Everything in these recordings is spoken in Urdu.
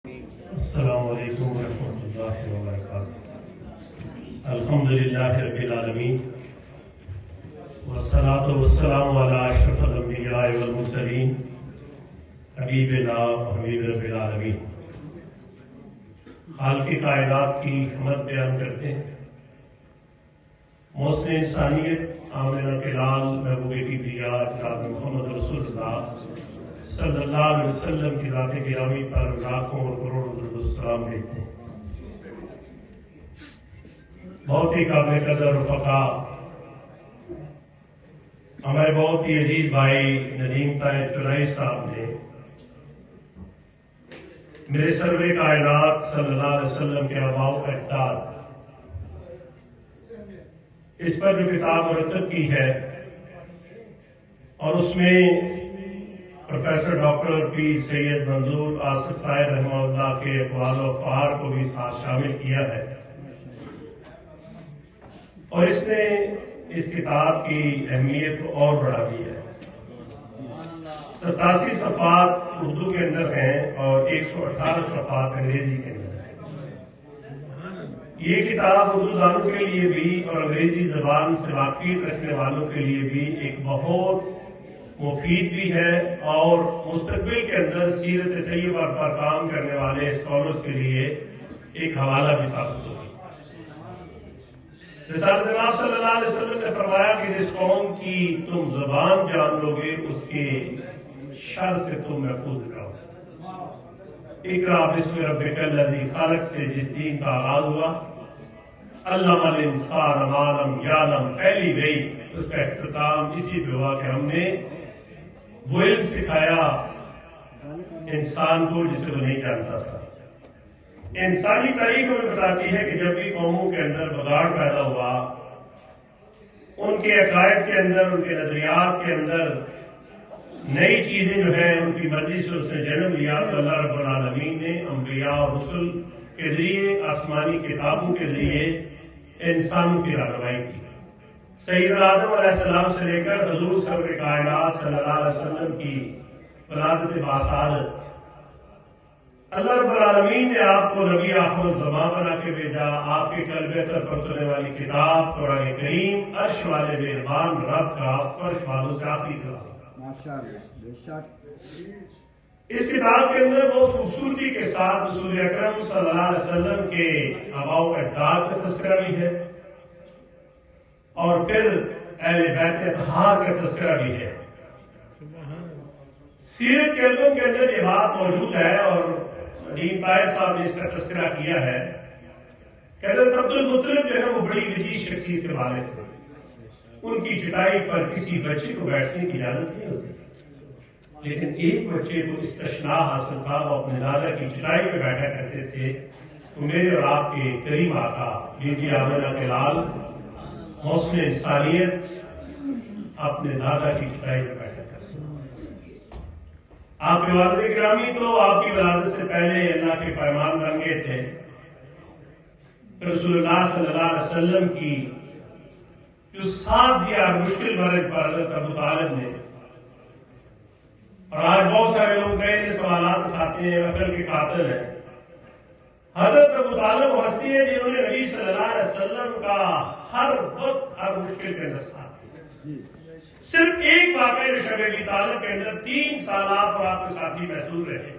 السلام علیکم ورحمۃ اللہ وبرکاتہ۔ الحمدللہ رب العالمین والصلاة والسلام علی اشرف الانبیاء والمرسلین حبیبنا حبیب رب العالمین۔ خالق کائنات کی حمد بیان کرتے ہیں، محسن انسانیت آمنہ کے لال محبوب کی پریا جناب محمد رسول اللہ صلی اللہ علیہ وسلم کی ذات گرامی پر لاکھوں اور کروڑوں درود و سلام بھیجتے ہیں۔ بہت ہی قابل قدر رفقا، ہمارے بہت ہی عزیز بھائی ندیم طاہر چنائی صاحب نے میرے سرور کائنات صلی اللہ علیہ وسلم کے آباء و اجداد اس پر جو کتاب مرتب کی ہے، اور اس میں پروفیسر ڈاکٹر پی سید منظور آصف طاہر رحمہ اللہ کے اقوال و افعال کو بھی ساتھ شامل کیا ہے، اور اس نے اس کتاب کی اہمیت کو اور بڑھا دی ہے۔ 87 صفحات اردو کے اندر ہیں اور 118 صفحات انگریزی کے اندر ہیں۔ یہ کتاب اردو دانوں کے لیے بھی اور انگریزی زبان سے واقفیت رکھنے والوں کے لیے بھی ایک بہت مفید بھی ہے، اور مستقبل کے اندر سیرت طیبہ پر کام کرنے والے اسکالرز کے لیے ایک حوالہ بھی ثابت ہوگی۔ رسالت جناب صلی اللہ علیہ وسلم نے فرمایا کہ جس قوم کی تم زبان جان لو گے اس کے شر سے تم محفوظ رہو۔ اقرا بسم ربک الذی خلق سے جس دین کا آغاز ہوا، علم الانسان ما لم یعلم، پہلی گئی اس کا اختتام اسی پہ ہوا کہ ہم نے وہ علم سکھایا انسان کو جسے وہ نہیں جانتا تھا۔ انسانی تاریخ ہمیں بتاتی ہے کہ جب بھی قوموں کے اندر بگاڑ پیدا ہوا، ان کے عقائد کے اندر، ان کے نظریات کے اندر نئی چیزیں جو ہیں ان کی مرضی سے اس نے جنم لیا، تو اللہ رب العالمین نے انبیاء اور رسل کے ذریعے، آسمانی کتابوں کے ذریعے انسانوں کی رہنمائی کی۔ سیدنا آدم علیہ السلام سے لے کر حضور سرور کائنات صلی اللہ علیہ وسلم کی ولادت باسعادت، اللہ رب العالمین نے آپ کو نبی آخر الزمان بنا کے بھیجا۔ آپ کے قلب تر پر اترنے والی کتاب قرآن کریم عرش والے مہربان رب کا فرش والوں سے آخری کلام۔ اس کتاب کے اندر بہت خوبصورتی کے ساتھ رسول اکرم صلی اللہ علیہ وسلم کے آباء و اجداد کا تذکرہ بھی ہے، اور پھر اہل بیت اطہار کا تذکرہ بھی ہے۔ سیرت کے علموں کے اندر یہ بات موجود ہے، اور ندیم طاہر صاحب نے اس کا تذکرہ کیا ہے کہ حضرت عبد المطلب جو ہے وہ بڑی وجیز شخصیت کے والد تھے۔ ان کی چٹائی پر کسی بچے کو بیٹھنے کی اجازت نہیں ہوتی تھی، لیکن ایک بچے کو استثناء حاصل تھا، وہ اپنے دادا کی چٹائی پہ بیٹھا کرتے تھے۔ تو میرے اور آپ کے کریم آقا بی بی آمنہ کے لال محسن انسانیت اپنے دادا کی چٹائی پہ بیٹھا کرتے تھے۔ آپ کے والد گرامی تو آپ کی ولادت سے پہلے اللہ کے پیمان بن گئے تھے۔ رسول اللہ صلی اللہ علیہ وسلم کی جو ساتھ دیا مشکل مرض پر حضرت ابو طالب نے، اور آج بہت سارے لوگ نئے نئے سوالات اٹھاتے ہیں، عقل کے قاتل ہیں۔ حضرت ابو طالب وہ ہستی ہے جنہوں نے نبی صلی اللہ علیہ وسلم کا ہر وقت ہر مشکل کے اندر ساتھ دیا۔ صرف ایک واقعہ جو شب ابی طالب کے اندر 3 سال آپ اور آپ کے ساتھی محسوس رہے،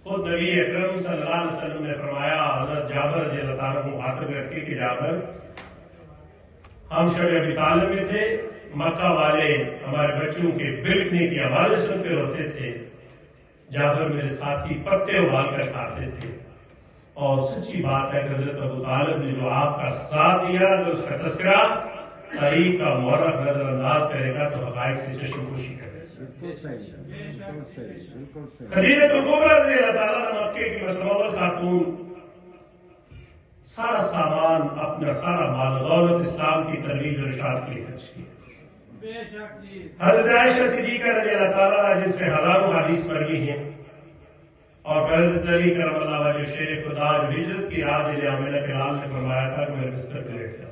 خود نبی اکرم صلی اللہ علیہ وسلم نے فرمایا، حضرت جابر رضی اللہ تعالیٰ مخاطب رکھے کہ جابر، ہم شب ابی طالب میں تھے، مکہ والے ہمارے بچوں کے بلکنے کی آوازیں سنتے ہوتے تھے، جابر میرے ساتھی پتے ابال کر کھاتے تھے۔ اور سچی بات ہے کہ حضرت ابو طالب نے جو آپ کا ساتھ دیا، جو اس کا تذکرہ تاریخ کا مورخ نظر انداز کرے گا تو حقائق سے چشم پوشی کرے گا۔ خدیجہ کبریٰ رضی اللہ تعالیٰ عنہ مکے کی متمول خاتون، سارا سامان، اپنا سارا مال دولت اسلام کی ترویج اور ارشاد کے لیے خرچ کیا۔ حضرت عائشہ صدیقہ رضی اللہ تعالیٰ عنہ جن سے ہزاروں حدیث مروی ہیں، اور حضرت علی کرم اللہ وجہ شیر خدا جو ہجرت کی رات آمنہ کے لال نے فرمایا تھا کہ میرے بستر پہ لیٹ جاؤ،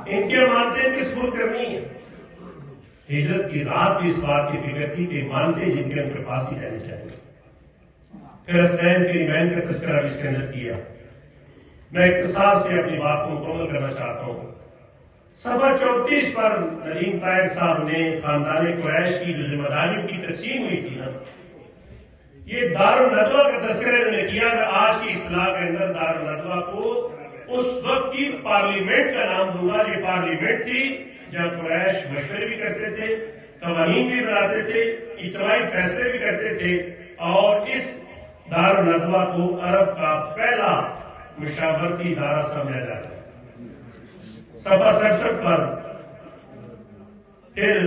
ان کے مانتے کس پر کرنی ہے۔ ہجرت کی رات بھی اس بات کی فکر تھی کہ مانتے جن کے ان کے پاس ہی رہنے چاہیے۔ پھر حسنین کے ایمان کا تذکرہ بھی اس کے اندر کیا. میں اختصار سے اپنی بات کو مکمل کرنا چاہتا ہوں. صفحہ 34 پر ندیم طاہر صاحب نے خاندان قریش کی جو ذمہ داریوں کی تقسیم ہوئی تھی نا، یہ دارالندوہ کا تذکرہ انہوں نے کیا. میں آج کی اصطلاح کے اندر دارالندوہ کو اس وقت کی پارلیمنٹ کا نام دوں گا. یہ پارلیمنٹ تھی جہاں قریش مشورے بھی کرتے تھے، قوانین بھی بناتے تھے، اجتماعی فیصلے بھی کرتے تھے، اور اس دارالندوہ کو عرب کا پہلا مشاورتی ادارہ سمجھا جاتا ہے. صفحہ 67 پر پھر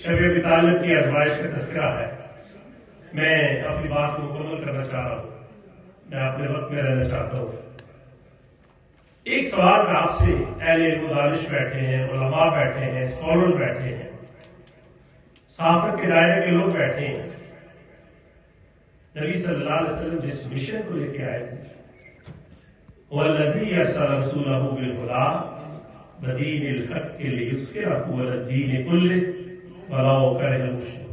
شب ابی طالب کی ازمائش کا تذکرہ ہے. میں اپنی بات کو مکمل کرنا چاہ رہا ہوں، میں اپنے وقت میں رہنا چاہتا ہوں. ایک سوال میں آپ سے، اہل علم و دانش بیٹھے ہیں، علماء بیٹھے ہیں، اسکالر بیٹھے ہیں، صحافت کے دائرے کے لوگ بیٹھے ہیں. نبی صلی اللہ علیہ وسلم جس مشن کو لے کے آئے تھے، وَالَّذِي أَرْسَلَ رَسُولَهُ بِالْهُدَىٰ وَدِينِ الْحَقِّ لِيُظْهِرَهُ عَلَى الدِّينِ كُلِّهِ وَلَوْ كَرِهَ الْمُشْرِكُونَ.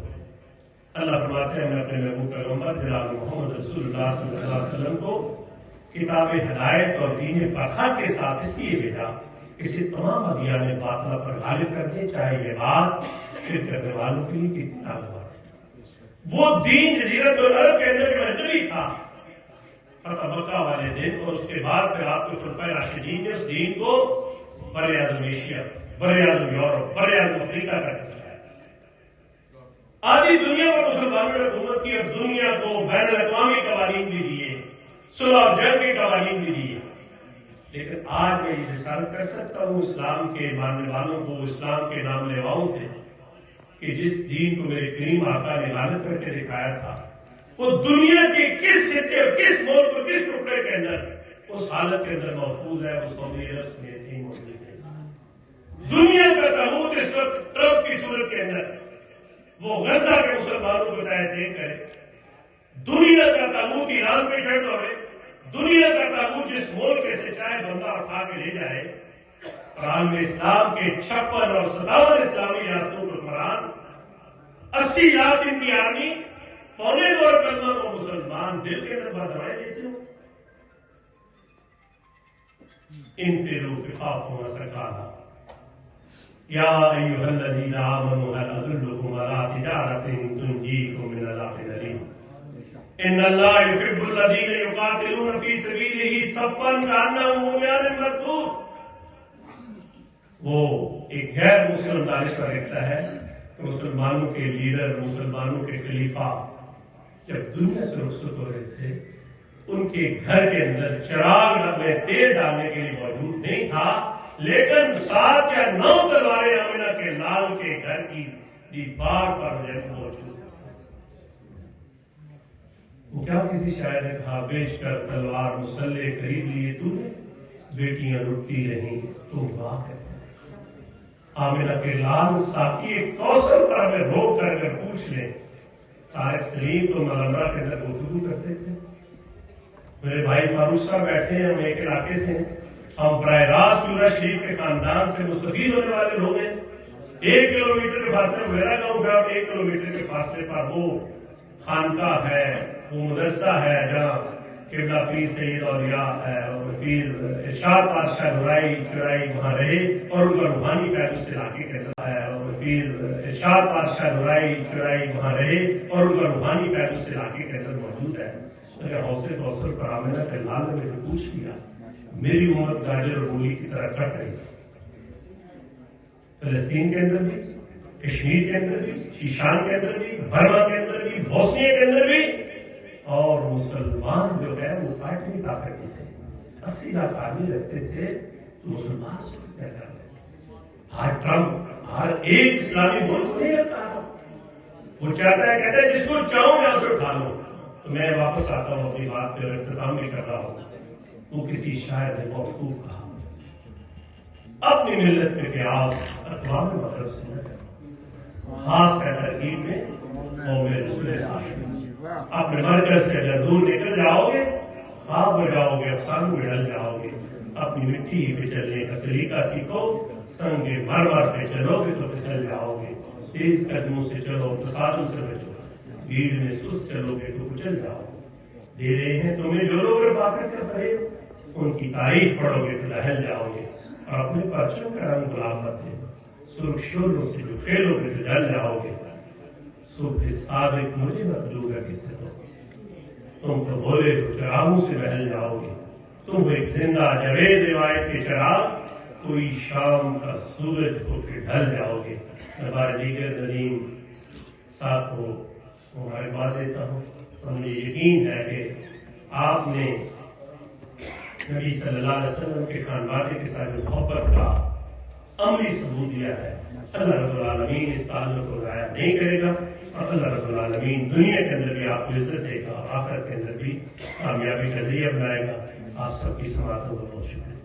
اللہ فرماتے ہیں میں اپنے محبوب پیغمبر جناب محمد رسول اللہ صلی اللہ علیہ وسلم کو کتاب ہدایت اور دین برحق کے ساتھ اس لیے بھیجا اسے تمام ادیان باطلہ پر غالب کر دیں، چاہے یہ بات شرک کرنے والوں کے لیے کتنی ناگوار ہے. وہ دین جزیرت العرب کے اندر محدودی تھا فتح مکہ والے دن، اور اس کے بعد پھر آپ کے خلفائے راشدین نے اس دین کو بر اعظم ایشیا، بر اعظم یورپ، بر اعظم افریقہ کا پہنچایا. آدھی دنیا پر مسلمانوں نے حکومت کی، اور دنیا کو بین الاقوامی قوانین بھی دیے، صلح اور جنگ کے قوانین بھی دیے. لیکن آج میں یہ رسالت کر سکتا ہوں اسلام کے ماننے والوں کو، اسلام کے نام لیواؤں سے، کہ جس دین کو میرے کریم آقا نے غالب کر کے دکھایا تھا، وہ دنیا کے کس خطے اور کس ملک اور کس ٹکڑے کے اندر اس حالت کے اندر محفوظ ہے. وہ سعودی عرب میں تھی موجود ہے. دنیا کا تابوت اس وقت ٹرمپ کی صورت کے اندر وہ غزہ کے مسلمانوں کو ہدایت دے کر، دنیا کا تابوت ایران پہ چڑھ دوڑے، دنیا کا تابوت جس ملک سے چاہے بندہ اٹھا کے لے جائے. عالم اسلام کے 56 اور 57 اسلامی ریاستوں کو حکمران، 80 لاکھ ان کی آرمی، 2.25 کلمہ کو مسلمان دل کے اندر بدوائیں دیتے ہوں. انفروا خفافا وثقالا یا ایھا الذین آمنوا هل ادلکم علی تجارۃ تنجیکم من عذاب الیم ان اللہ یحب الذین یقاتلون فی سبیلہ صفا کانہم بنیان مرصوص. وہ ایک غیر مسلم دانشور لکھتا ہے کہ مسلمانوں کے لیڈر، مسلمانوں کے خلیفہ جب دنیا سے رخصت ہو رہے تھے، ان کے گھر کے اندر چراغ میں تیل ڈالنے کے لیے موجود نہیں تھا، لیکن 7 یا 9 تلواریں آمنہ کے لال کے گھر کی دیوار پر موجود تھی. وہ کیا کسی شاعر نے کہا، بیچ کر تلوار مسلح خرید لیے تو نے، بیٹیاں لٹتی رہیں تو واہ کرتے. آمنہ کے لال ساقی کوثر پر ہمیں روک کر اگر پوچھ لیں، طارق سلیم تو ملمرہ کے اندر گفتگو کرتے تھے. میرے بھائی فاروق صاحب بیٹھے ہیں، ہم ایک علاقے سے ہیں، ہم براہ راست چورا شریف کے خاندان سے مستفید ہونے والے لوگ ہیں. 1 کلومیٹر کے فاصلے میرا گاؤں ہے، اور 1 کلومیٹر کے فاصلے پر وہ خانقاہ ہے، وہ مدرسہ ہے جہاں قبلہ پیر سید اولیاء ہے اور پیر ارشاد پادشاہ چورائی وہاں رہے، اور ان کا روحانی فیض اس علاقے کے اندر ہے، اور پیر ارشاد پادشاہ چورائی وہاں رہے، اور ان کا روحانی فیض اس علاقے کے اندر موجود ہے. اگر حوصلے کوثر پر آمنہ کے لال نے مجھے پوچھ لیا، میری امت گاجر اور مولی کی طرح کٹ رہی. فلسطین کے اندر بھی، کشمیر کے اندر بھی، شیشان کے اندر بھی، برما کے اندر بھی، بوسنیا کے اندر بھی، اور مسلمان جو ہے وہ پارٹی کی طاقت کی تھے. 80 لاکھ آدمی رکھتے تھے تو مسلمان اس کو طے کر لیں. ہر ٹرمپ ہر ایک اسلامی ملک نہیں رکھتا، وہ چاہتا ہے، کہتا ہے جس کو چاہوں میں اسے اٹھا لوں. تو میں واپس آتا ہوں اپنی بات پہ، اختتام بھی کر رہا ہوں. وہ کسی شاعر نے بہت خوب کہا، اپنی ملت پہ قیاس اقوام مغرب سے نہ کرو، خاص کر ترکیب میں قوم رسول اللہ. اپنے مرکز سے اگر دور نکل جاؤ گے، خواب ہو جاؤ گے، افسانوں میں ڈل جاؤ گے. اپنی مٹی پہ چلنے کا سلیقہ سیکھو، سنگ مرمر پہ چلو گے تو پھسل جاؤ گے. تیز قدموں سے چلو، تصادم سے بچو، بھیڑ میں سست چلو گے تو کچل جاؤ گے. دے رہے ہیں تمہیں جو لوگ رفاقت کا فریب، ان کی تعریف پڑھو گے تو لہل جاؤ گے، اور اپنے پرچم کا رنگ گلاب مت دے، سرخ شوروں سے جو کھیلو گے تو ڈل جاؤ گے، صبح صادق مجھے مطلوب ہے کس سے تم تو بولے تو چراغوں سے بہل جاؤ گے، تم ایک زندہ جاوید روایت کے چراغ، کوئی شام کا سورج ہو کے ڈھل جاؤ گے۔ ہمارے دیگر ندیم صاحب کو مبارکباد دیتا ہوں، اور مجھے یقین ہے کہ آپ نے نبی صلی اللہ علیہ وسلم کے خانوادے کے ساتھ جو محبت کا عملی ثبوت دیا ہے، اللہ رب العالمین اس تعلق کو ضائع نہیں کرے گا، اور اللہ رب العالمین دنیا کے اندر بھی آپ کو عزت دے گا، اور آخرت کے اندر بھی کامیابی کا ذریعہ بنائے گا۔ آپ سب کی سماعتوں کا بہت شکریہ۔